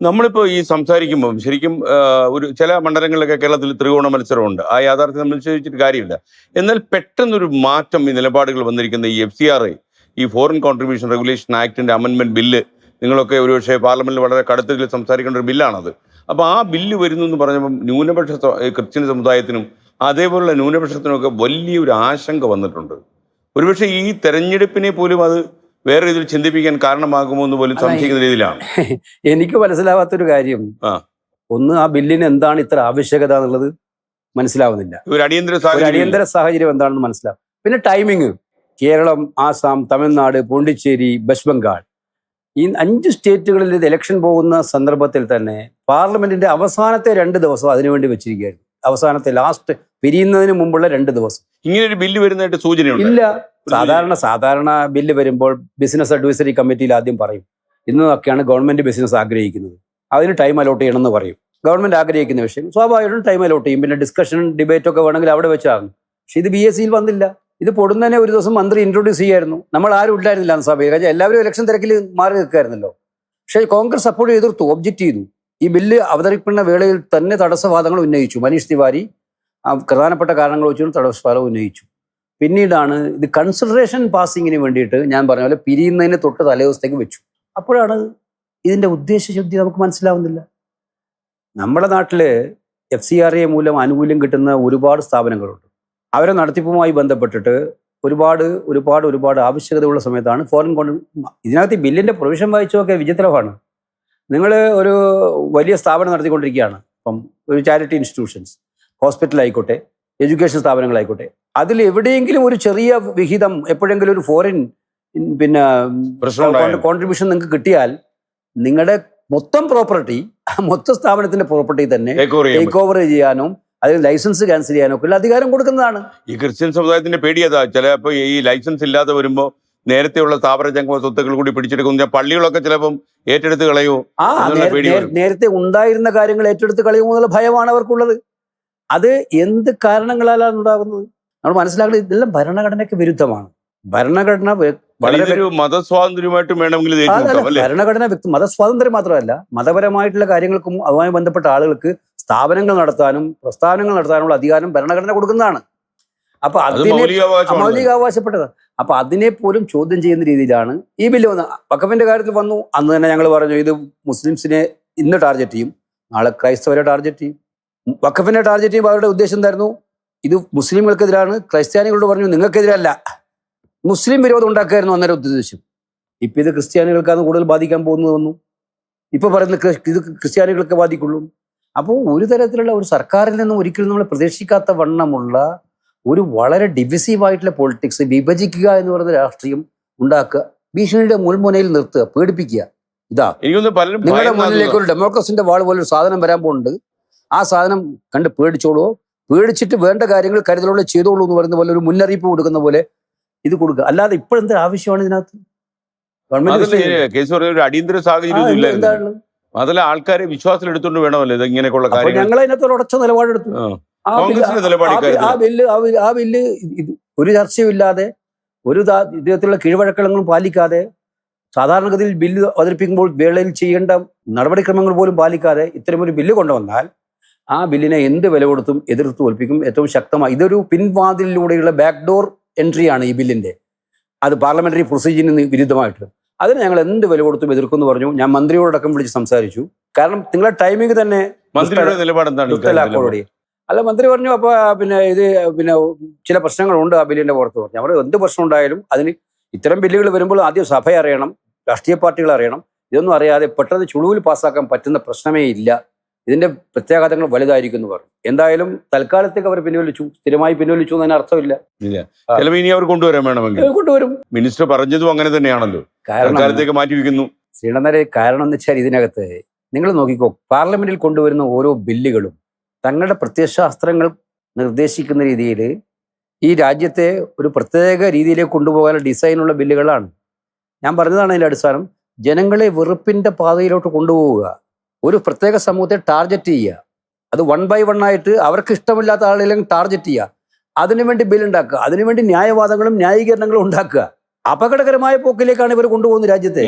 നമ്മളിപ്പോൾ ഈ സംസാരിക്കുമ്പോൾ ശരിക്കും ഒരു ചില മണ്ഡലങ്ങളിലൊക്കെ കേരളത്തിൽ ത്രികോണ മത്സരമുണ്ട്. ആ യാഥാർത്ഥ്യം നമ്മൾ നിശ്ചയിച്ചിട്ട് കാര്യമില്ല. എന്നാൽ പെട്ടെന്നൊരു മാറ്റം ഈ നിലപാടുകൾ വന്നിരിക്കുന്ന ഈ FCRA, ഈ ഫോറിൻ കോൺട്രിബ്യൂഷൻ റെഗുലേഷൻ ആക്ടിന്റെ അമെൻമെന്റ് ബില്ല്, നിങ്ങളൊക്കെ ഒരുപക്ഷെ പാർലമെന്റിൽ വളരെ കടുത്തത്തിൽ സംസാരിക്കേണ്ട ഒരു ബില്ലാണത്. അപ്പോൾ ആ ബില്ല് വരുന്നു എന്ന് പറഞ്ഞപ്പോൾ ന്യൂനപക്ഷ ക്രിസ്ത്യൻ സമുദായത്തിനും അതേപോലുള്ള ന്യൂനപക്ഷത്തിനുമൊക്കെ വലിയൊരു ആശങ്ക വന്നിട്ടുണ്ട്. ഒരുപക്ഷെ ഈ തെരഞ്ഞെടുപ്പിനെ പോലും അത് വേറെ രീതിയിൽ ചിന്തിപ്പിക്കാൻ കാരണമാകുമോ എന്ന് പോലും സംശയിക്കുന്ന രീതിയിലാണ്. എനിക്ക് മനസ്സിലാവാത്തൊരു കാര്യം, ആ ഒന്ന് ആ ബില്ലിന് എന്താണ് ഇത്ര ആവശ്യകത എന്നുള്ളത് മനസ്സിലാവുന്നില്ല. ഒരു അടിയന്തര ഒരു സാഹചര്യം അടിയന്തര സാഹചര്യം എന്താണെന്ന് മനസ്സിലാവും. പിന്നെ ടൈമിങ്, കേരളം, ആസാം, തമിഴ്നാട്, പോണ്ടിച്ചേരി, വെസ്റ്റ് ബംഗാൾ, ഈ 5 സ്റ്റേറ്റുകളിൽ ഇത് ഇലക്ഷൻ പോകുന്ന സന്ദർഭത്തിൽ തന്നെ പാർലമെന്റിന്റെ അവസാനത്തെ 2 ദിവസം അതിനുവേണ്ടി വെച്ചിരിക്കുകയായിരുന്നു. അവസാനത്തെ ലാസ്റ്റ് പിരിയുന്നതിന് മുമ്പുള്ള 2 ദിവസം. ഇങ്ങനെ ഒരു ബില്ല് വരുന്നതായിട്ട് സൂചനയുണ്ട്. ഇല്ല. സാധാരണ ബില്ല് വരുമ്പോൾ ബിസിനസ് അഡ്വൈസറി കമ്മിറ്റിയിൽ ആദ്യം പറയും ഇന്നൊക്കെയാണ് ഗവൺമെന്റ് ബിസിനസ് ആഗ്രഹിക്കുന്നത്, അതിന് ടൈം അലോട്ട് ചെയ്യണമെന്ന് പറയും. ഗവൺമെന്റ് ആഗ്രഹിക്കുന്ന വിഷയം സ്വാഭാവികമായിട്ടും ടൈം അലോട്ട് ചെയ്യും. പിന്നെ ഡിസ്കഷൻ ഡിബേറ്റ് ഒക്കെ വേണമെങ്കിൽ അവിടെ വെച്ചാകും. പക്ഷെ ഇത് BSc വന്നില്ല. ഇത് പൊടുന്നതിനെ ഒരു ദിവസം മന്ത്രി ഇൻട്രൊഡ്യൂസ് ചെയ്യായിരുന്നു. നമ്മൾ ആരും ഇല്ലായിരുന്നില്ല അന്ന് സഭയിൽ. കാരണം എല്ലാവരും ഇലക്ഷൻ തിരക്കിൽ മാറി നിൽക്കായിരുന്നല്ലോ. പക്ഷേ കോൺഗ്രസ് സപ്പോർട്ട് എതിർത്തു, ഒബ്ജക്റ്റ് ചെയ്തു. ഈ ബില്ല് അവതരിപ്പിക്കുന്ന വേളയിൽ തന്നെ തടസ്സവാദങ്ങൾ ഉന്നയിച്ചു. മനീഷ് തിവാരി പ്രധാനപ്പെട്ട കാരണങ്ങൾ വെച്ചുകൊണ്ട് തടസ്സവാദം ഉന്നയിച്ചു. പിന്നീടാണ് ഇത് കൺസിഡറേഷൻ പാസിങ്ങിന് വേണ്ടിയിട്ട് ഞാൻ പറഞ്ഞ പോലെ പിരിയുന്നതിന് തൊട്ട് തലേദിവസത്തേക്ക് വെച്ചു. അപ്പോഴാണ് ഇതിന്റെ ഉദ്ദേശശുദ്ധി നമുക്ക് മനസ്സിലാവുന്നില്ല. നമ്മുടെ നാട്ടില് FCRA മൂലം ആനുകൂല്യം കിട്ടുന്ന ഒരുപാട് സ്ഥാപനങ്ങളുണ്ട്. അവരെ നടത്തിപ്പുമായി ബന്ധപ്പെട്ടിട്ട് ഒരുപാട് ആവശ്യകതയുള്ള സമയത്താണ് ഫോറിൻ ഇതിനകത്ത് ഈ ബില്ലിന്റെ പ്രൊവിഷൻ വായിച്ചൊക്കെ വിചിത്രമാണ്. നിങ്ങൾ ഒരു വലിയ സ്ഥാപനം നടത്തിക്കൊണ്ടിരിക്കുകയാണ്. ഇപ്പം ഒരു ചാരിറ്റി ഇൻസ്റ്റിറ്റ്യൂഷൻസ്, ഹോസ്പിറ്റൽ ആയിക്കോട്ടെ, എഡ്യൂക്കേഷൻ സ്ഥാപനങ്ങളായിക്കോട്ടെ, അതിൽ എവിടെയെങ്കിലും ഒരു ചെറിയ വിഹിതം എപ്പോഴെങ്കിലും ഒരു ഫോറിൻ പിന്നെ കോൺട്രിബ്യൂഷൻ നിങ്ങൾക്ക് കിട്ടിയാൽ നിങ്ങളുടെ മൊത്തം പ്രോപ്പർട്ടി, മൊത്തം സ്ഥാപനത്തിന്റെ പ്രോപ്പർട്ടി തന്നെ ടേക്ക് ഓവർ ചെയ്യാനും അതിന് ലൈസൻസ് ക്യാൻസൽ ചെയ്യാനോ ഒക്കെ അധികാരം കൊടുക്കുന്നതാണ്. ഈ ക്രിസ്ത്യൻ സമുദായത്തിന്റെ പേടിയതാ. ചിലപ്പോൾ ഈ ലൈസൻസ് ഇല്ലാതെ വരുമ്പോൾ നേരത്തെയുള്ള സ്ഥാപന ജംഗമ സ്വത്തുക്കൾ കൂടി പിടിച്ചെടുക്കുന്ന പള്ളികളൊക്കെ ചിലപ്പം ഏറ്റെടുത്ത് കളയുമോ? നേരത്തെ ഉണ്ടായിരുന്ന കാര്യങ്ങൾ ഏറ്റെടുത്ത് കളയുമോ എന്നുള്ള ഭയമാണ് അവർക്കുള്ളത്. അത് എന്ത് കാരണങ്ങളാലാണ് ഉണ്ടാകുന്നത് നമ്മൾ മനസ്സിലാക്കുന്നത്. ഇതെല്ലാം ഭരണഘടനയ്ക്ക് വിരുദ്ധമാണ്. ഭരണഘടന വളരെ മതസ്വാതന്ത്ര്യമായിട്ടും വേണമെങ്കിൽ ഭരണഘടന മതസ്വാതന്ത്ര്യം മാത്രമല്ല, മതപരമായിട്ടുള്ള കാര്യങ്ങൾക്കും അതുമായി ബന്ധപ്പെട്ട ആളുകൾക്ക് സ്ഥാപനങ്ങൾ നടത്താനും പ്രസ്ഥാനങ്ങൾ നടത്താനുള്ള അധികാരം ഭരണഘടന കൊടുക്കുന്നതാണ്. അപ്പൊ അതിനെ മൗലികാവകാശപ്പെട്ടതാണ്. അപ്പൊ അതിനെ പോലും ചോദ്യം ചെയ്യുന്ന രീതിയിലാണ് ഈ ബില്ല് വന്നത്. വഖഫിന്റെ കാര്യത്തിൽ വന്നു. അന്ന് തന്നെ ഞങ്ങൾ പറഞ്ഞു ഇത് മുസ്ലിംസിനെ ഇന്ന് ടാർഗറ്റ് ചെയ്യും, നാളെ ക്രൈസ്തവരെ ടാർഗറ്റ് ചെയ്യും. വഖഫിനെ ടാർഗറ്റ് ചെയ്യുമ്പോൾ അവരുടെ ഉദ്ദേശം എന്തായിരുന്നു? ഇത് മുസ്ലിംകൾക്കെതിരാണ്. ക്രിസ്ത്യാനികളോട് പറഞ്ഞു നിങ്ങൾക്കെതിരല്ല, മുസ്ലിം വിരോധം ഉണ്ടാക്കായിരുന്നു അന്നേരം ഉദ്ദേശം. ഇപ്പൊ ഇത് ക്രിസ്ത്യാനികൾക്കാണ് കൂടുതൽ ബാധിക്കാൻ പോകുന്നത് വന്നു. ഇപ്പൊ പറയുന്നത് ഇത് ക്രിസ്ത്യാനികൾക്ക് ബാധിക്കുള്ളൂ. അപ്പോൾ ഒരു തരത്തിലുള്ള ഒരു സർക്കാരിൽ നിന്നും ഒരിക്കലും നമ്മൾ പ്രതീക്ഷിക്കാത്ത വണ്ണമുള്ള ഒരു വളരെ ഡിവിസീവായിട്ടുള്ള പൊളിറ്റിക്സ്, വിഭജിക്കുക എന്ന് പറയുന്ന രാഷ്ട്രീയം ഉണ്ടാക്കുക, ഭീഷണിയുടെ മുൾമുനയിൽ നിർത്തുക, പേടിപ്പിക്കുക. ഇതാ നിങ്ങളുടെ മുന്നിലേക്ക് ഒരു ഡെമോക്രസിന്റെ വാൾ പോലെ ഒരു സാധനം വരാൻ പോകുന്നുണ്ട്. ആ സാധനം കണ്ട് പേടിച്ചോളൂ, പേടിച്ചിട്ട് വേണ്ട കാര്യങ്ങൾ കരുതലോടെ ചെയ്തോളൂ എന്ന് പറയുന്ന പോലെ ഒരു മുന്നറിയിപ്പ് കൊടുക്കുന്ന പോലെ ഇത് കൊടുക്കുക. അല്ലാതെ ഇപ്പോഴെന്ത് ആവശ്യമാണ് ഇതിനകത്ത്? ഗവൺമെന്റ് അടിയന്തര സാഹചര്യം അതല്ല, ആൾക്കാരെ വിശ്വാസത്തിൽ എടുത്തുകൊണ്ട് വേണമല്ലോ ഇത് ഇങ്ങനെയൊക്കെയുള്ള കാര്യങ്ങൾ. ഞങ്ങൾ അതിനകത്ത് ഒരു ഉറച്ച നിലപാടെടുത്തു. ആ ബില്ല് ഒരു ചർച്ചയുമില്ലാതെ, ഒരു ഇത്തരത്തിലുള്ള കീഴ്വഴക്കങ്ങളും പാലിക്കാതെ, സാധാരണഗതിയിൽ ബില്ല് അവതരിപ്പിക്കുമ്പോൾ വേളയിൽ ചെയ്യേണ്ട നടപടിക്രമങ്ങൾ പോലും പാലിക്കാതെ ഇത്തരമൊരു ബില്ല് കൊണ്ടുവന്നാൽ ആ ബില്ലിനെ എന്ത് വില കൊടുത്തും എതിർത്ത് തോൽപ്പിക്കും. ഏറ്റവും ശക്തമായി ഇതൊരു പിൻവാതിലൂടെയുള്ള ബാക്ക്ഡോർ എൻട്രിയാണ് ഈ ബില്ലിന്റെ. അത് പാർലമെന്ററി പ്രൊസീജിയറിന് വിരുദ്ധമായിട്ട്. അതിന് ഞങ്ങൾ എന്ത് വില കൊടുത്തും എതിർക്കുമെന്ന് പറഞ്ഞു. ഞാൻ മന്ത്രിയോടക്കം വിളിച്ച് സംസാരിച്ചു. കാരണം നിങ്ങളുടെ ടൈമിംഗ് തന്നെ അല്ല, മന്ത്രി പറഞ്ഞു അപ്പൊ ഇത് ചില പ്രശ്നങ്ങളുണ്ട് ആ ബില്ലിന്റെ പുറത്ത് പറഞ്ഞു. അവർ എന്ത് പ്രശ്നം ഉണ്ടായാലും അതിന് ഇത്തരം ബില്ലുകൾ വരുമ്പോൾ ആദ്യം സഭ അറിയണം, രാഷ്ട്രീയ പാർട്ടികൾ അറിയണം. ഇതൊന്നും അറിയാതെ പെട്ടെന്ന് ചുളുവിൽ പാസ്സാക്കാൻ പറ്റുന്ന പ്രശ്നമേ ഇല്ല. ഇതിന്റെ പ്രത്യാഘാതങ്ങൾ വലുതായിരിക്കും എന്ന് പറഞ്ഞു. എന്തായാലും തൽക്കാലത്തേക്ക് അവർ പിൻവലിച്ചു, സ്ഥിരമായി പിൻവലിച്ചു എന്നതിന് അർത്ഥമില്ല. ഇനി അവർ കൊണ്ടുവരാൻ വേണമെങ്കിൽ കൊണ്ടുവരും. മിനിസ്റ്റർ പറഞ്ഞതും അങ്ങനെ തന്നെയാണല്ലോ, കാലത്തേക്ക് മാറ്റി വയ്ക്കുന്നു. ശ്രീണന്ദരെ, കാരണം എന്ന് വെച്ചാൽ ഇതിനകത്ത് നിങ്ങൾ നോക്കിക്കോ, പാർലമെന്റിൽ കൊണ്ടുവരുന്ന ഓരോ ബില്ലുകളും തങ്ങളുടെ പ്രത്യയശാസ്ത്രങ്ങൾ നിർദ്ദേശിക്കുന്ന രീതിയിൽ ഈ രാജ്യത്തെ ഒരു പ്രത്യേക രീതിയിലേക്ക് കൊണ്ടുപോകാനുള്ള ഡിസൈനുള്ള ബില്ലുകളാണ്. ഞാൻ പറഞ്ഞതാണ് അതിൻ്റെ അടിസ്ഥാനം. ജനങ്ങളെ വെറുപ്പിന്റെ പാതയിലോട്ട് കൊണ്ടുപോവുക, ഒരു പ്രത്യേക സമൂഹത്തെ ടാർഗറ്റ് ചെയ്യുക, അത് 1 by 1 ആയിട്ട് അവർക്ക് ഇഷ്ടമില്ലാത്ത ആളുകളെല്ലാം ടാർഗറ്റ് ചെയ്യുക, അതിനുവേണ്ടി ബിൽ ഉണ്ടാക്കുക, അതിനുവേണ്ടി ന്യായവാദങ്ങളും ന്യായീകരണങ്ങളും ഉണ്ടാക്കുക. അപകടകരമായ പോക്കിലേക്കാണ് ഇവർ കൊണ്ടുപോകുന്നത് രാജ്യത്തെ.